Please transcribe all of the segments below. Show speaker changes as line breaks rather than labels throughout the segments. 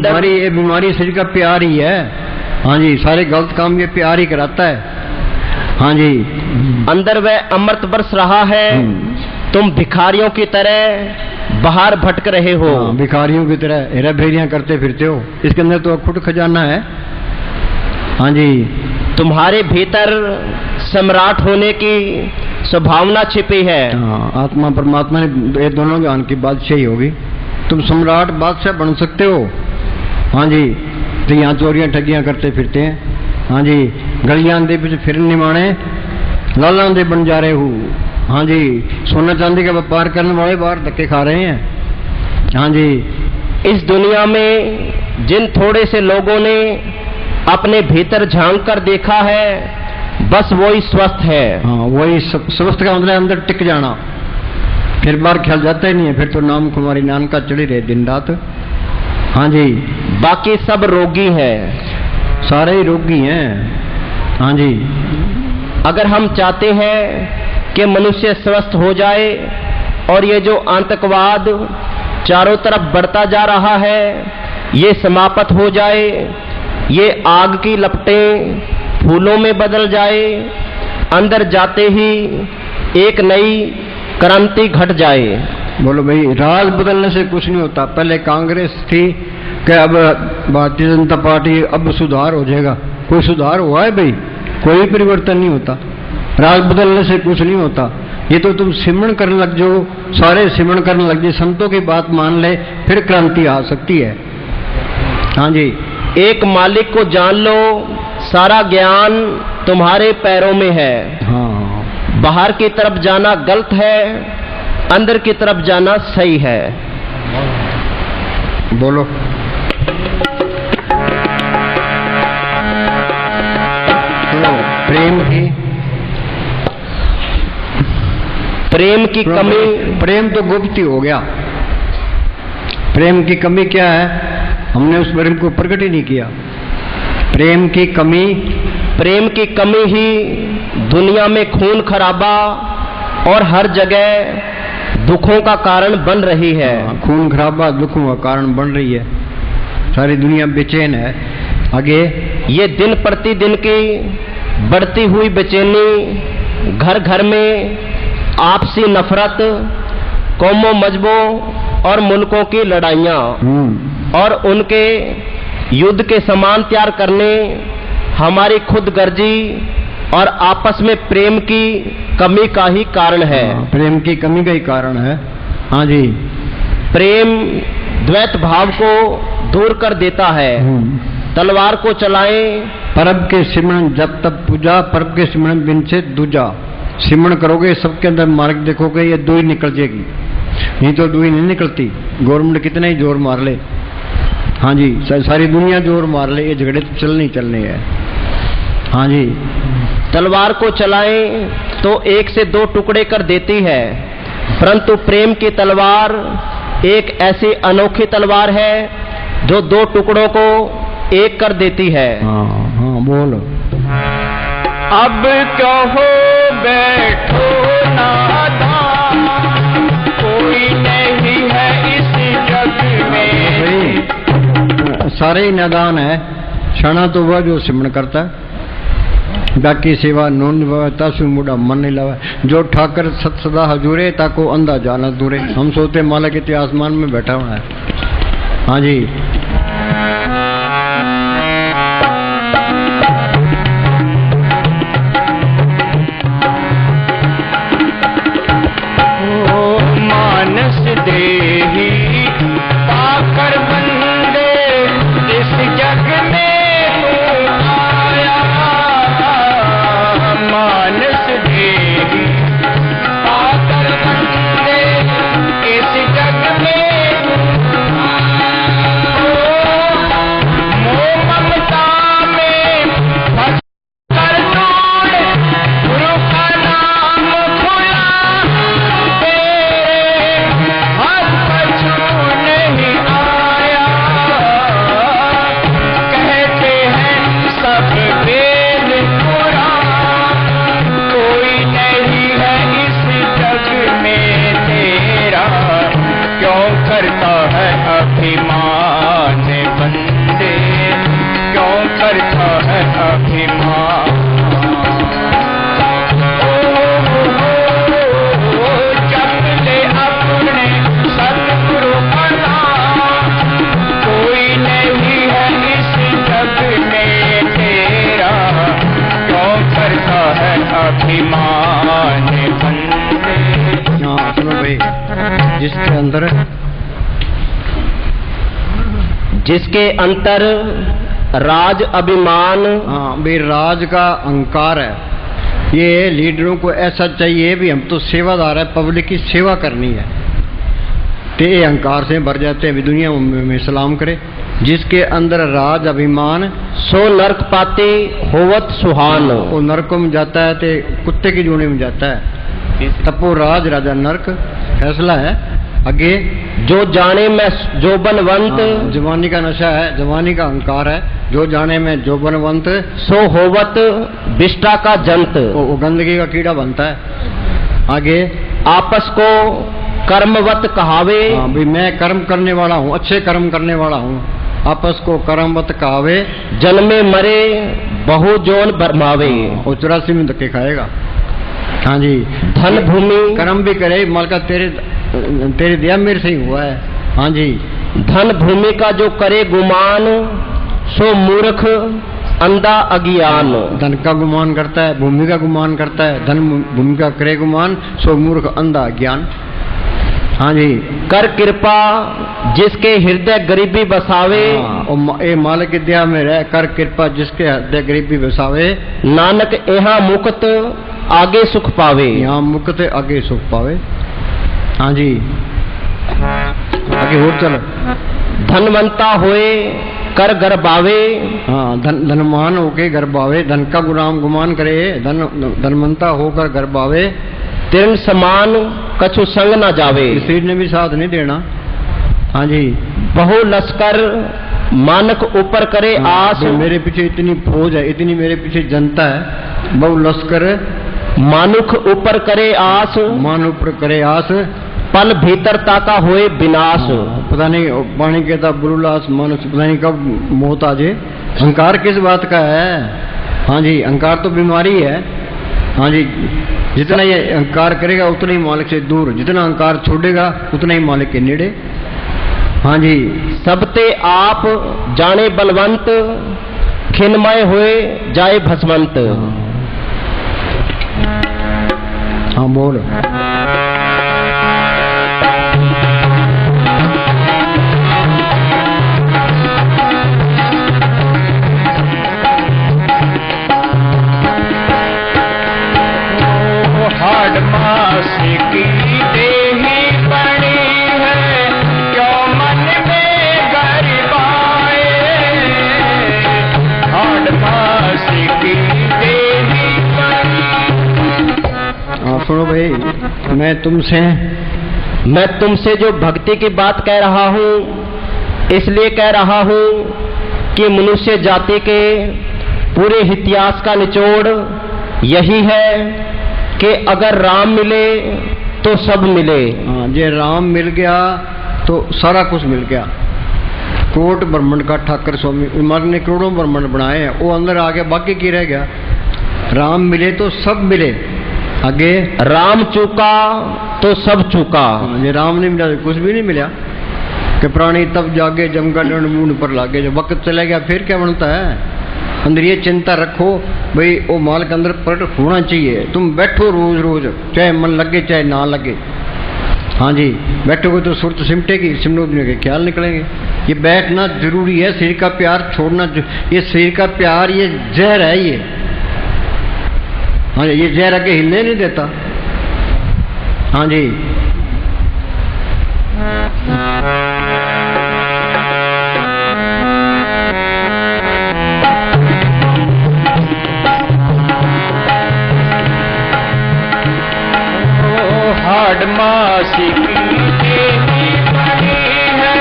अंदर
ये बीमारी शरीर का प्यार ही है। हाँ जी, सारे गलत काम ये प्यार ही कराता है। हाँ जी,
अंदर वह अमृत बरस रहा है, तुम भिखारियों की तरह बाहर भटक रहे हो।
भिखारियों की तरह हेरा फेरियां करते फिरते हो, इसके अंदर तो खुद खजाना है। हाँ जी,
तुम्हारे भीतर सम्राट होने की संभावना छिपी है।
हाँ, आत्मा परमात्मा ने ये दोनों ज्ञान की बादशाही होगी, तुम सम्राट बादशाह बन सकते हो। हाँ जी, तो यहाँ चोरियां ठगियां करते फिरते हैं। हाँ जी, गलियां दे पीछे फिरने माने लाला दे बन जा रहे हो। हाँ जी, सोना चांदी का व्यापार करने वाले बाहर धक्के खा रहे हैं। हाँ जी,
इस दुनिया में जिन थोड़े से लोगों ने अपने भीतर झांक कर देखा है, बस वही स्वस्थ है।
हाँ, वही स्वस्थ का मतलब अंदर टिक जाना, फिर बाहर ख्याल जाता ही नहीं है, फिर तो नाम कुमारी नान का चढ़ी रहे दिन रात। हाँ जी,
बाकी सब रोगी हैं,
सारे ही रोगी हैं। हाँ जी,
अगर हम चाहते हैं कि मनुष्य स्वस्थ हो जाए और ये जो आतंकवाद चारों तरफ बढ़ता जा रहा है ये समाप्त हो जाए, ये आग की लपटें फूलों में बदल जाए, अंदर जाते ही एक नई क्रांति घट जाए।
बोलो भाई, राज बदलने से कुछ नहीं होता। पहले कांग्रेस थी कि अब भारतीय जनता पार्टी, अब सुधार हो जाएगा। कोई सुधार हुआ है भाई? कोई परिवर्तन नहीं होता। राज बदलने से कुछ नहीं होता। ये तो तुम सिमरण करने लग जाओ, सारे सिमरण करने लग जाए, संतों की बात मान ले, फिर क्रांति आ सकती है। हाँ जी,
एक मालिक को जान लो, सारा ज्ञान तुम्हारे पैरों में है।
हाँ,
बाहर की तरफ जाना गलत है, अंदर की तरफ जाना सही है।
बोलो। प्रेम की कमी, प्रेम तो गुप्त ही हो गया। प्रेम की कमी क्या है? हमने उस प्रेम को प्रकट ही नहीं किया। प्रेम की कमी
ही दुनिया में खून खराबा और हर जगह दुखों का कारण बन रही है।
खून खराबा दुखों का कारण बन रही है, सारी दुनिया बेचैन है। आगे
ये दिन प्रतिदिन की बढ़ती हुई बेचैनी, घर घर में आपसी नफरत, कौमों मजहबों और मुल्कों की लड़ाइयाँ और उनके युद्ध के सामान तैयार करने, हमारी खुदगर्जी और आपस में प्रेम की कमी का ही कारण है।
प्रेम की कमी का ही कारण है। हाँ जी,
प्रेम द्वैत भाव को दूर कर देता है। तलवार को चलाएं,
परब के सिमरन जब तब पूजा, परब के सिमरन बिन से दूजा। सिमरन करोगे सबके अंदर मार्ग देखोगे, ये दो ही निकल जाएगी, नहीं तो दो ही नहीं निकलती। गवर्नमेंट कितना ही जोर मार ले, हाँ जी, सारी दुनिया जोर मार ले, ये झगड़े तो चलने हैं। हाँ जी,
तलवार को चलाएं तो एक से दो टुकड़े कर देती है, परंतु प्रेम की तलवार एक ऐसी अनोखी तलवार है जो दो टुकड़ों को एक कर देती है।
हाँ हाँ, बोलो।
अब कहो बैठो नादान, कोई नहीं है इस जग में।
सारे ही नादान है, क्षणा तो वह जो सिमरण करता है, बाकी सेवा नून तासु मुड़ा मन नहीं लवा। जो ठाकर सत सदा हजूरे, ताको अंधा जाना दूरे। हम सोते माला के आसमान में बैठा हुआ है। हाँ जी,
अभिमान। जप ले अपने सतगुरु का नाम, कोई नहीं है इस जग में तेरा, क्यों करता है अभिमान बंदे।
हाँ सुनो भाई,
जिसके अंतर राज अभिमान।
हाँ भाई, राज का अहंकार है। ये लीडरों को ऐसा चाहिए भी हम तो सेवादार है, पब्लिक की सेवा करनी है, ते अहंकार से भर जाते हैं भी दुनिया में सलाम करे। जिसके अंदर राज अभिमान,
सो नरक पाते होवत सुहान।
वो नरकों में जाता है ते कुत्ते की जोड़ी में जाता है। तपो राज राजा नरक, फैसला है आगे।
जो जाने में जोबनवंत,
जवानी का नशा है, जवानी का अहंकार है। जो जाने में जोबनवंत,
सो होवत विष्टा का जंत।
वो गंदगी का कीड़ा बनता है। आगे
आपस को कर्मवत कहावे।
हाँ भाई, मैं कर्म करने वाला हूँ, अच्छे कर्म करने वाला हूँ। आपस को कर्मवत कहावे,
जन्मे मरे बहु जोन बरमावे।
और 84 में धक्के खाएगा। हाँ जी,
धन भूमि
कर्म भी करे, माल का तेरे दिया मेरे से ही हुआ है। हाँ जी,
धन भूमि का जो करे गुमान, सो मूर्ख अंधा अज्ञान।
धन का गुमान करता है, भूमि का गुमान करता है, धन भूमि का करे गुमान, सो मूर्ख अंधा ज्ञान। हाँ जी,
कर कृपा जिसके हृदय गरीबी बसावे।
ए मालिक की दया में रह, कर कृपा जिसके हृदय गरीबी बसावे।
नानक यहाँ मुक्त आगे सुख पावे।
यहाँ मुक्त आगे सुख पावे। हाँ जी, आगे और चलो।
धनवंता होए कर गर्भावे।
हाँ, धनवान होके गर्भावे, धन का गुमान करे, धनवंता होकर गर्भावे।
तीर्ण समान कछु संग न जावे।
शरीर ने भी साथ नहीं देना। हाँ जी,
बहु लश्कर मानक ऊपर करे आस।
मेरे पीछे इतनी फौज है, इतनी मेरे पीछे जनता है। बहु लश्कर
मानुख ऊपर करे आस।
मान ऊपर करे आस।
पल भीतर ताका होए विनाश।
पता नहीं पानी कहता बुरुलास मानुष, पता नहीं कब मौत आ जाए। अहंकार किस बात का है? हाँ जी, अहंकार तो बीमारी है। हाँ जी, जितना ये अहंकार करेगा उतना ही मालिक से दूर, जितना अहंकार छोड़ेगा उतना ही मालिक के नेड़े। हाँ जी,
सबते आप जाने बलवंत, खिन्मय हुए जाए भस्मंत।
हाँ बोल।
हाड मास की देही बनी है, क्यों मन में गर्व आए। हाड मास की देही बनी।
हाँ सुनो भाई,
मैं तुमसे जो भक्ति की बात कह रहा हूँ, इसलिए कह रहा हूँ कि मनुष्य जाति के पूरे इतिहास का निचोड़ यही है कि अगर राम मिले तो सब मिले।
हाँ, जे राम मिल गया तो सारा कुछ मिल गया। कोट ब्रह्मांड का ठाकर स्वामी मालिक ने करोड़ों ब्रह्मांड बनाए हैं, वो अंदर आ गया, बाकी की रह गया। राम मिले तो सब मिले। आगे
राम चूका तो सब चूका।
ये राम नहीं मिला तो कुछ भी नहीं मिला। कि प्राणी तब जागे जमका डंड मूंड पर लागे, जब वक्त चला गया फिर क्या बनता है। अंदर ये चिंता रखो भाई, वो माल के अंदर प्रकट होना चाहिए। तुम बैठो रोज रोज, चाहे मन लगे चाहे ना लगे। हाँ जी, बैठोगे तो सुरत सिमटेगी, सिमटने के ख्याल निकलेंगे। ये बैठना जरूरी है, शरीर का प्यार छोड़ना। ये शरीर का प्यार ये जहर है ये। हाँ, ये जहर आगे हिलने नहीं देता। हाँ जी,
हाड मास की देही बनी है,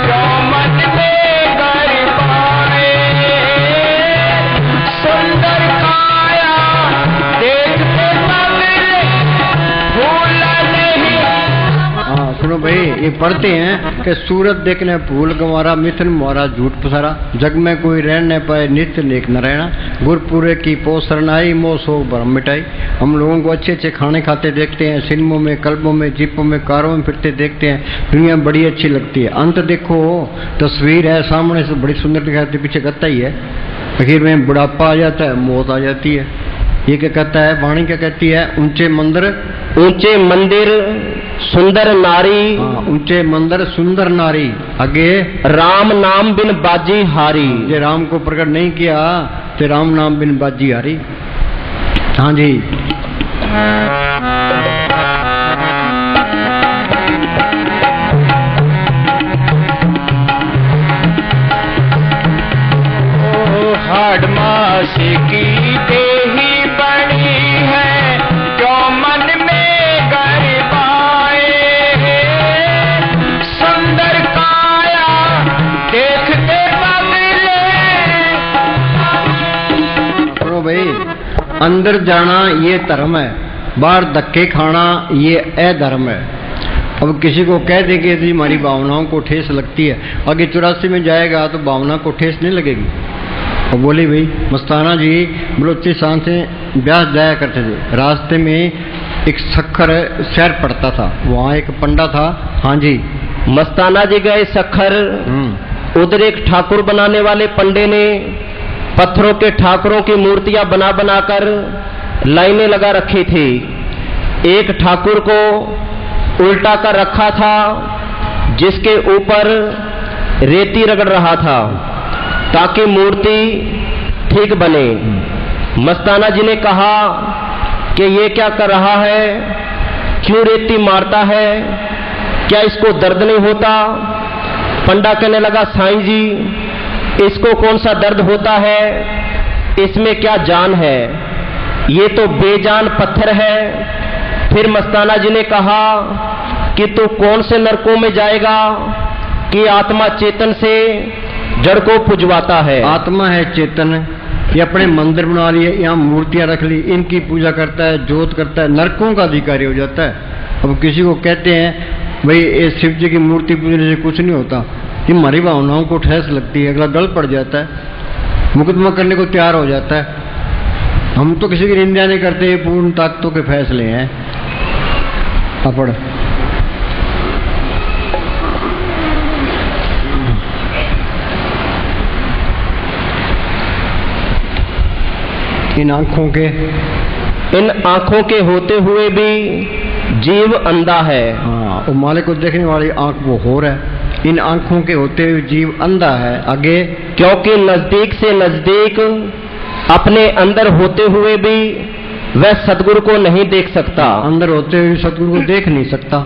क्यों मन में गर्व आए। सुंदर काया देखते मगर भूल नहीं।
हाँ सुनो भाई, ये पढ़ते हैं कि सूरत देखने भूल गंवारा, मिथुन मुहारा झूठ पसारा, जग में कोई रह न पाए नित्य नेक न रहना, गुरपुरे की पोस शरणाई मोह शोक भरम मिटाई। हम लोगों को अच्छे अच्छे खाने खाते देखते हैं, सिनेमों में, क्लबों में, जीपों में, कारों में फिरते देखते हैं, दुनिया बड़ी अच्छी लगती है। अंत देखो, तस्वीर है सामने से बड़ी सुंदर दिखाती, पीछे गत्ता ही है, आखिर में बुढ़ापा आ जाता है, मौत आ जाती है। ये क्या कहता है वाणी, क्या कहती है? ऊंचे मंदिर सुंदर नारी, ऊंचे मंदिर सुंदर नारी, आगे
राम नाम बिन बाजी हारी।
ये राम को प्रकट नहीं किया तो राम नाम बिन बाजी हारी। हाँ जी,
हाड़ मास की देही बनी है, जो मन में गरबाए, सुंदर काया देखते बदले।
सुनो भाई, अंदर जाना ये धर्म है, बाहर धक्के खाना ये अधर्म है। अब किसी को कह देंगे कि हमारी भावनाओं को ठेस लगती है, आगे 84 में जाएगा तो भावना को ठेस नहीं लगेगी। और बोली भाई मस्ताना जी बलूचिस्तान से ब्यास जाया करते थे, रास्ते में एक सखर शहर पड़ता था, वहाँ एक पंडा था। हाँ जी,
मस्ताना जी गए सखर, उधर एक ठाकुर बनाने वाले पंडे ने पत्थरों के ठाकुरों की मूर्तियां बना बनाकर लाइनें लगा रखी थी। एक ठाकुर को उल्टा कर रखा था, जिसके ऊपर रेती रगड़ रहा था ताकि मूर्ति ठीक बने। मस्ताना जी ने कहा कि ये क्या कर रहा है, क्यों रेती मारता है, क्या इसको दर्द नहीं होता? पंडा कहने लगा साईं जी, इसको कौन सा दर्द होता है, इसमें क्या जान है, ये तो बेजान पत्थर है। फिर मस्ताना जी ने कहा कि तू कौन से नरकों में जाएगा कि आत्मा चेतन से जड़ को पुजवाता है।
आत्मा है चेतन, ये अपने मंदिर बना लिए, यहाँ मूर्तियां रख ली, इनकी पूजा करता है, जोत करता है, नरकों का अधिकारी हो जाता है। अब किसी को कहते हैं भाई ये शिव जी की मूर्ति पूजने से कुछ नहीं होता, ये हमारी भावनाओं को ठेस लगती है, अगला गल पड़ जाता है, मुकदमा करने को तैयार हो जाता है। हम तो किसी की निंदा नहीं करते, ये पूर्ण ताकतों के फैसले हैं। अपड़ इन आंखों के होते हुए भी जीव अंधा है। हाँ, वो मालिक को देखने वाली आंख वो हो रहा है, इन आंखों के होते हुए जीव अंधा है। आगे,
क्योंकि नजदीक से नजदीक अपने अंदर होते हुए भी वह सतगुरु को नहीं देख सकता,
अंदर होते हुए सतगुरु को देख नहीं सकता।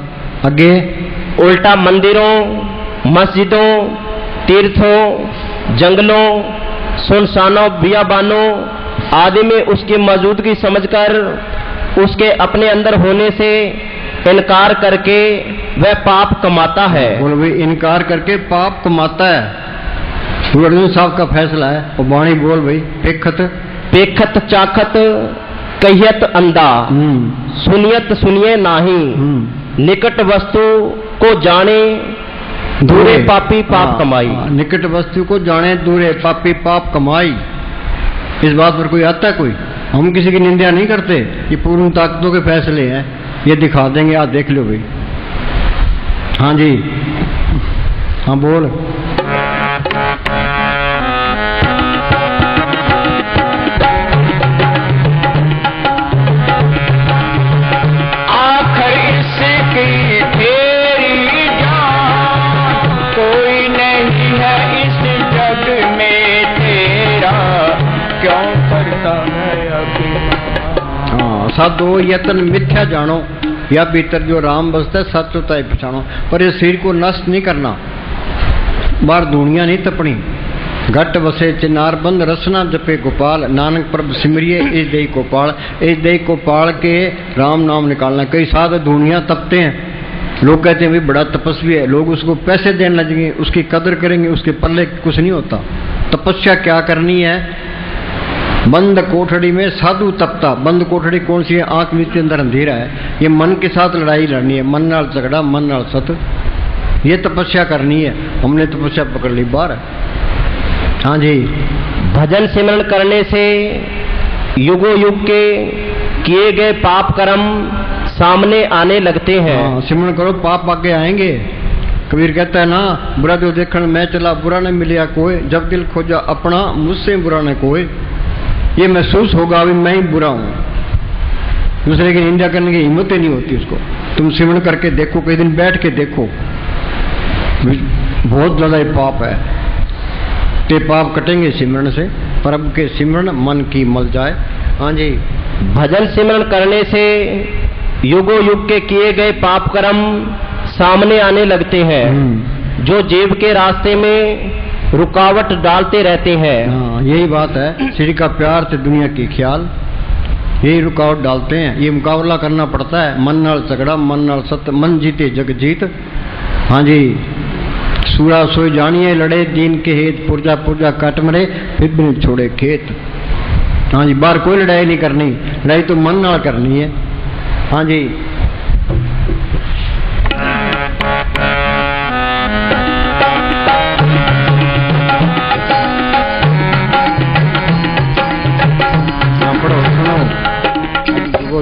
आगे,
उल्टा मंदिरों, मस्जिदों, तीर्थों, जंगलों, सुनसानों, बियाबानों आदि में उसकी मौजूदगी समझकर उसके अपने अंदर होने से इनकार करके वह पाप कमाता है।
बोल भाई, इनकार करके पाप कमाता है। गुरु अर्जुन साहब का फैसला है, और वाणी बोल भाई,
पेखत चाखत कहियत अंधा, सुनियत सुनिए नाही, निकट वस्तु को जाने दूरे पापी पाप कमाई।
निकट वस्तु को जाने दूरे पापी पाप कमाई। इस बात पर कोई आता है? कोई, हम किसी की निंदा नहीं करते, ये पूर्ण ताकतों के फैसले हैं, ये दिखा देंगे, आप देख लो भाई। हाँ जी, हाँ बोल।
आखिर इसकी तेरी जान, कोई नहीं है इस जग में तेरा, क्यों करता है अभिमान।
हाँ, साधो यतन मिथ्या जानो, या भीतर जो राम बसता है सच होता है पहचानो। पर ये शरीर को नष्ट नहीं करना, बाहर दुनिया नहीं तपनी। घट बसे चिनार बंद रसना जपे गोपाल, नानक प्रभ सिमरिये इस देही को पाल। इस देही को पाल के राम नाम निकालना। कई साधु दुनिया तपते हैं, लोग कहते हैं भाई बड़ा तपस्वी है, लोग उसको पैसे देने लगेंगे, उसकी कदर करेंगे, उसके पल्ले कुछ नहीं होता। तपस्या क्या करनी है? बंद कोठड़ी में साधु तपता। बंद कोठड़ी कौन सी है? आंख नीचे अंदर अंधेरा है, ये मन के साथ लड़ाई लड़नी है। मन नाल झगड़ा, मन नाल सत। ये तपस्या करनी है, हमने तपस्या पकड़ ली बाहर। हाँ जी,
भजन सिमरन करने से युगों युग के किए गए पाप कर्म सामने आने लगते हैं।
हाँ, सिमरन करो पाप आगे आएंगे। कबीर कहता है ना, बुरा जो देखने मैं चला बुरा न मिलिया कोई, जब दिल खोजा अपना मुझसे बुरा न कोई। ये महसूस होगा अभी मैं ही बुरा हूं, दूसरे की निंदा करने की हिम्मत ही नहीं होती उसको। तुम सिमरन करके देखो, कई दिन बैठ के देखो, बहुत ज्यादा पाप है। ते पाप कटेंगे सिमरन से, प्रभु के सिमरन मन की मल जाए। हाँ जी,
भजन सिमरन करने से युगों युग के किए गए पाप कर्म सामने आने लगते हैं, जो जीव के रास्ते में रुकावट डालते रहते हैं।
हाँ, यही बात है, श्री का प्यार से दुनिया की ख्याल, यही रुकावट डालते हैं। ये मुकाबला करना पड़ता है, मन नाल झगड़ा, मन नाल सत्य, मन जीते जग जीत। हाँ जी, सूरा सोई जानिए लड़े दीन के हेत, पुरजा पुरजा काट मरे फिर भी नहीं छोड़े खेत। हाँ जी, बाहर कोई लड़ाई नहीं करनी, लड़ाई तो मन नाल करनी है। हाँ जी, पढ़ो सुनो,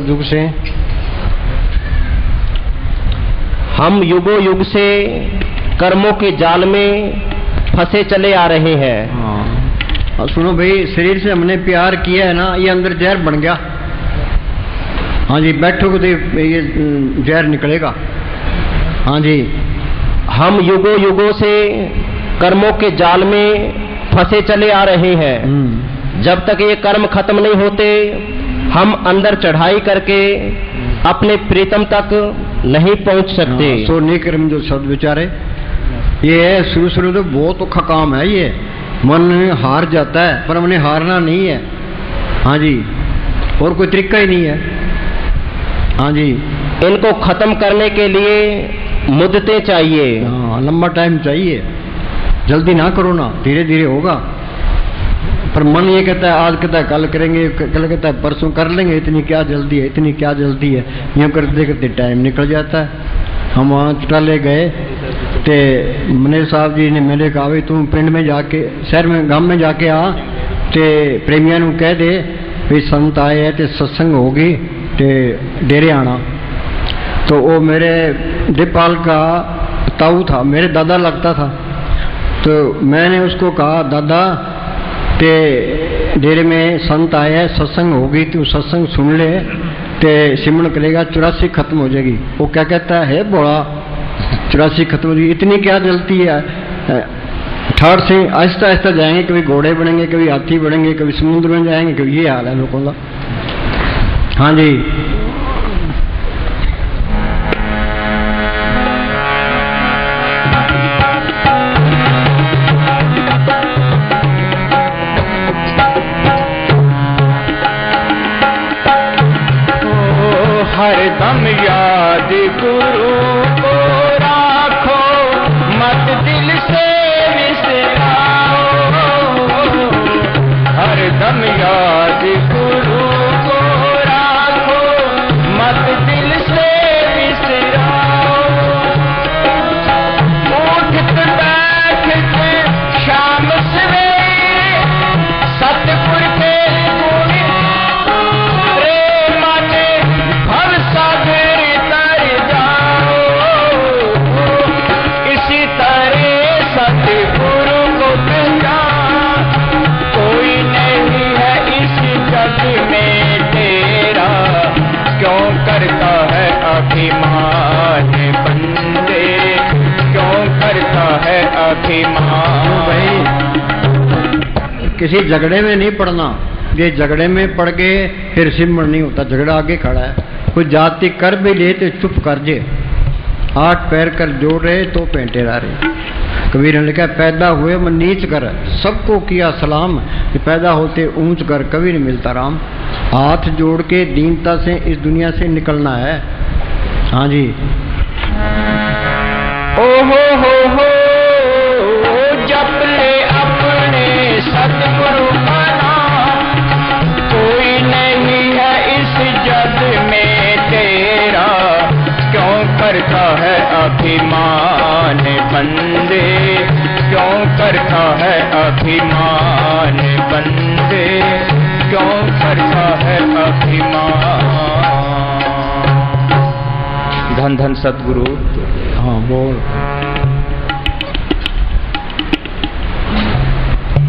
युग से
हम युगों युग से कर्मों के जाल में फंसे चले आ रहे हैं।
हाँ, सुनो भाई, शरीर से हमने प्यार किया है ना, ये अंदर जहर बन गया। हाँ जी, बैठोगे तो ये जहर निकलेगा। हाँ जी,
हम युगों युगों से कर्मों के जाल में फंसे चले आ रहे हैं। जब तक ये कर्म खत्म नहीं होते, हम अंदर चढ़ाई करके अपने प्रीतम तक नहीं पहुंच सकते।
सो नहीं कर्म जो शब्द विचारे, ये शुरू शुरू तो बहुत औखा काम है। ये मन हार जाता है, पर हमने हारना नहीं है। हाँ जी, और कोई तरीका ही नहीं है। हाँ जी,
इनको खत्म करने के लिए मुद्दतें चाहिए।
हाँ, लंबा टाइम चाहिए, जल्दी ना करो ना, धीरे धीरे होगा। पर मन ये कहता है आज कहता है कल करेंगे, कल कहता है परसों कर लेंगे, इतनी क्या जल्दी है, इतनी क्या जल्दी है। यूँ करते करते टाइम निकल जाता है। हम वहाँ चटाले गए तो मनेर साहब जी ने मेरे कहा भाई तू पिंड में जाके, शहर में गांव में जाके आ, तो प्रेमिया नू कह दे भाई संत आए हैं तो सत्संग होगी, तो डेरे आना। तो वो मेरे दीपाल का ताऊ था, मेरे दादा लगता था। तो मैंने उसको कहा दादा ते डेरे में संत आए हैं, सत्संग होगी, तू सत्संग सुन ले, ते सिमरन करेगा 84 खत्म हो जाएगी। वो क्या कहता है बोला 84 खत्म हो जाएगी, इतनी क्या जल्दी है। ठाठ से आहिस्ता आहिस्ता जाएंगे, कभी घोड़े बनेंगे, कभी हाथी बनेंगे, कभी समुद्र में जाएंगे, कभी ये हाल है लोगों का। हाँ जी,
हरदम याद गुरु को राखो, मत दिल से विसराओ। हरदम याद गुरु को राखो, मत दिल से विसराओ। उठते बैठते शाम सवेरे सतगुर के अभिमान बंदे, क्यों करता है अभिमान।
भाई किसी झगड़े में नहीं पड़ना, ये झगड़े में पड़ के फिर सिमरन नहीं होता, झगड़ा आगे खड़ा है। कोई जाति कर भी ले तो चुप कर जे, 8 पैर कर जोड़ रहे तो पेंटे ला रहे। कबीर ने लिखा पैदा हुए मन नीच कर, सबको किया सलाम, पैदा होते ऊंच कर कभी नहीं मिलता राम। हाथ जोड़ के दीनता से इस दुनिया से निकलना है। हाँ जी,
ओ हो जप ले अपने सतगुरु का नाम, कोई नहीं है इस जग में तेरा, क्यों करता है अभिमान अभिमान बंदे, क्यों करता है अभिमान। धन धन सतगुरु।
हाँ बोल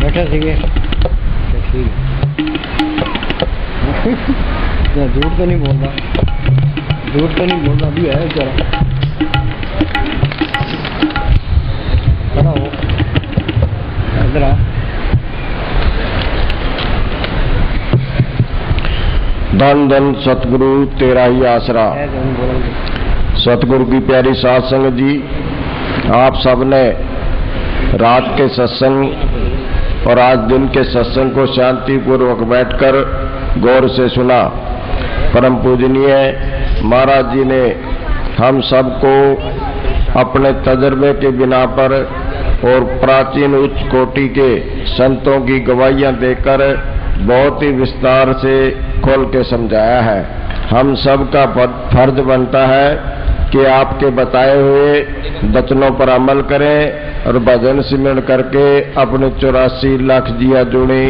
बैठे थे ठीक है। झूठ तो नहीं बोल रहा, झूठ तो नहीं बोल रहा, अभी है बेचारा। खड़ा हो इधर आ।
धन धन सतगुरु तेरा ही आसरा। सतगुरु की प्यारी साध संगत जी, आप सबने रात के सत्संग और आज दिन के सत्संग को शांतिपूर्वक बैठकर गौर से सुना। परम पूजनीय महाराज जी ने हम सबको अपने तजर्बे के बिना पर और प्राचीन उच्च कोटि के संतों की गवाहियां देकर बहुत ही विस्तार से खोल के समझाया है। हम सब का फर्ज बनता है कि आपके बताए हुए वचनों पर अमल करें और भजन सिमरन करके अपने 84 लाख जिया जुड़ी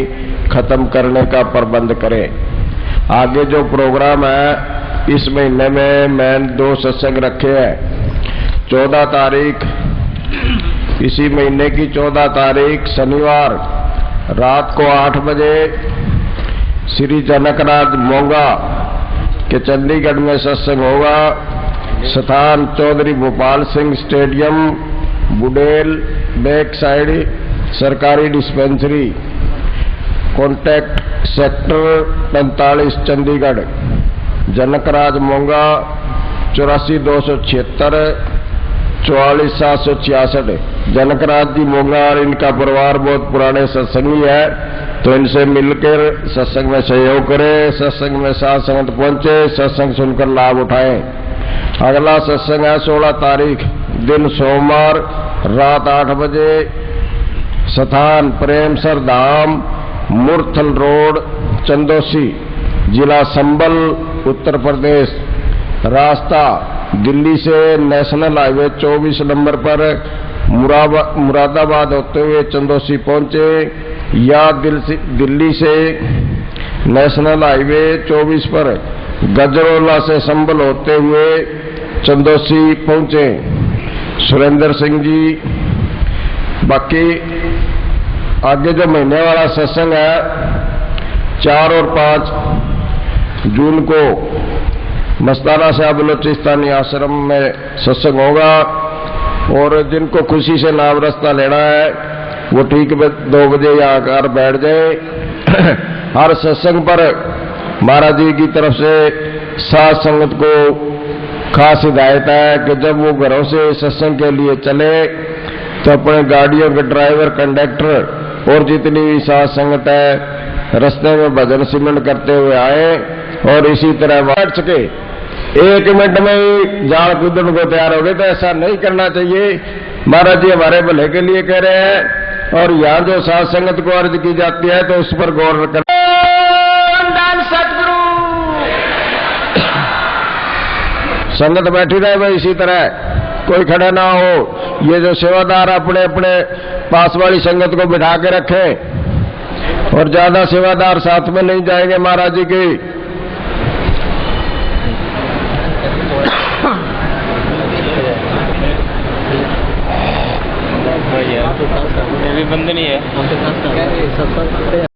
खत्म करने का प्रबंध करें। आगे जो प्रोग्राम है इस महीने में मैंने 2 सत्संग रखे हैं। 14 तारीख, इसी महीने की 14 तारीख शनिवार रात को 8 बजे श्री जनकराज मोंगा के चंडीगढ़ में सत्संग होगा। स्थान Chaudhary Bhopal Singh stadium, Burail, back side, सरकारी dispensary, contact sector 45 Chandigarh. Janakraj Monga 84 276 44 766। Janakraj ji Monga और इनका परिवार बहुत पुराने सत्संगी है, तो इनसे मिलकर सत्संग में सहयोग करें। सत्संग में साथ संगत पहुंचे, सत्संग सुनकर लाभ उठाएं। अगला सत्संग है 16 तारीख दिन सोमवार रात 8 बजे। स्थान प्रेमसर धाम, मुरथल रोड, चंदोसी, जिला संबल, उत्तर प्रदेश। रास्ता दिल्ली से नेशनल हाईवे 24 नंबर पर मुरादाबाद होते हुए चंदोसी पहुंचे, या दिल्ली से नेशनल हाईवे 24 पर गजरोला से संबल होते हुए चंदोसी पहुंचे। सुरेंद्र सिंह जी। बाकी आगे जो महीने वाला सत्संग है 4 और 5 जून को मस्ताना साहब बलोचिस्तानी आश्रम में सत्संग होगा, और जिनको खुशी से नाम रास्ता लेना है वो ठीक 2 बजे यहाँ आकर बैठ जाए। हर सत्संग पर महाराज जी की तरफ से साध संगत को खास हिदायत है कि जब वो घरों से सत्संग के लिए चले तो अपने गाड़ियों के ड्राइवर, कंडक्टर और जितनी भी साध संगत है रास्ते में भजन सिमरन करते हुए आए, और इसी तरह बैठ सके। 1 मिनट में ही जाल कूदने को तैयार हो गए, तो ऐसा नहीं करना चाहिए। महाराज जी हमारे भले के लिए कह रहे हैं, और यहाँ जो साध संगत को अर्ज की जाती है तो उस पर गौर करना। संगत बैठी रहे भाई, इसी तरह कोई खड़ा ना हो। ये जो सेवादार अपने अपने पास वाली संगत को बिठा के रखें, और ज्यादा सेवादार साथ में नहीं जाएंगे महाराज जी की।
बंद नहीं है।